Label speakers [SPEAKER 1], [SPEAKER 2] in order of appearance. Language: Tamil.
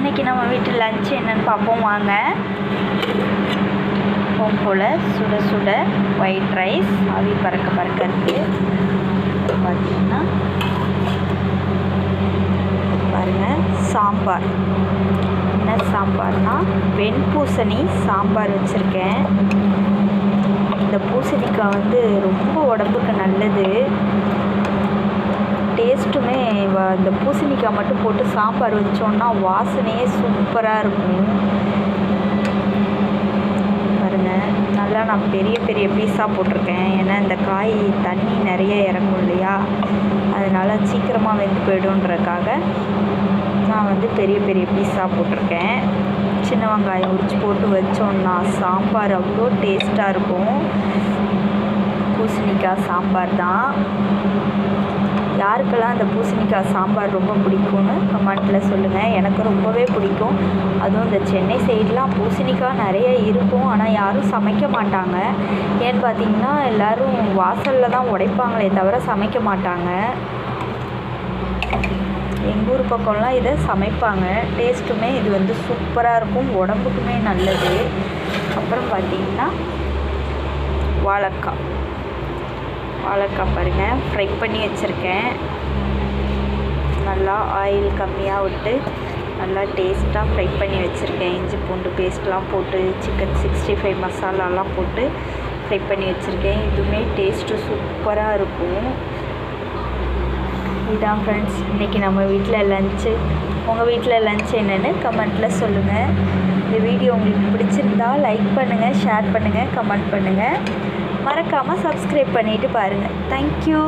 [SPEAKER 1] இன்றைக்கி நம்ம வீட்டு லஞ்ச் என்னென்னு பார்ப்போம் வாங்க. போல் சுட சுட ஒயிட் ரைஸ் ஆவி பறக்க இருக்குது. பார்த்திங்கன்னா பாருங்கள், சாம்பார். என்ன சாம்பார்னால் வெண்பூசணி சாம்பார் வச்சுருக்கேன். இந்த பூசணிக்காய் ரொம்ப உடம்புக்கு நல்லது. டேஸ்ட்டுமே இந்த பூசணிக்காய் மட்டும் போட்டு சாம்பார் வச்சோன்னா வாசனையே சூப்பராக இருக்கும். பாருங்கள், நல்லா நான் பெரிய பெரிய பீஸாக போட்டிருக்கேன். ஏன்னா இந்த காய் தண்ணி நிறைய இறங்கும் இல்லையா, அதனால் சீக்கிரமாக வெந்து போய்டுன்றதுக்காக நான் பெரிய பெரிய பீஸாக போட்டிருக்கேன். சின்ன வெங்காயம் உரித்து போட்டு வச்சோன்னா சாம்பார் அவ்வளோ டேஸ்ட்டாக இருக்கும். பூசணிக்காய் சாம்பார் தான். யாருக்கெல்லாம் அந்த பூசணிக்காய் சாம்பார் ரொம்ப பிடிக்கும்னு கமெண்ட்டில் சொல்லுங்கள். எனக்கு ரொம்பவே பிடிக்கும். அதுவும் இந்த சென்னை சைட்லாம் பூசணிக்காய் நிறைய இருக்கும், ஆனால் யாரும் சமைக்க மாட்டாங்க. ஏன்னு பார்த்தீங்கன்னா எல்லோரும் வாசலில் தான் உடைப்பாங்களே தவிர சமைக்க மாட்டாங்க. எங்கள் ஊர் பக்கம்லாம் இதை சமைப்பாங்க. டேஸ்ட்டுமே இது சூப்பராக இருக்கும், உடம்புக்குமே நல்லது. அப்புறம் பார்த்திங்கன்னா வாழைக்காய் பாருங்கள், ஃப்ரை பண்ணி வச்சுருக்கேன். நல்லா ஆயில் கம்மியாக விட்டு நல்லா டேஸ்ட்டாக ஃப்ரை பண்ணி வச்சுருக்கேன். இஞ்சி பூண்டு பேஸ்ட்லாம் போட்டு சிக்கன் 65 மசாலாலாம் போட்டு ஃப்ரை பண்ணி வச்சுருக்கேன். இதுவுமே டேஸ்ட்டு சூப்பராக இருக்கும். இதான் ஃப்ரெண்ட்ஸ் இன்றைக்கி நம்ம வீட்டில் லஞ்சு. உங்கள் வீட்டில் லஞ்ச் என்னென்னு கமெண்ட்டில் சொல்லுங்கள். இந்த வீடியோ உங்களுக்கு பிடிச்சிருந்தா லைக் பண்ணுங்கள், ஷேர் பண்ணுங்கள், கமெண்ட் பண்ணுங்கள். மறக்காமல் சப்ஸ்கிரைப் பண்ணிவிட்டு பாருங்கள். தேங்க்யூ.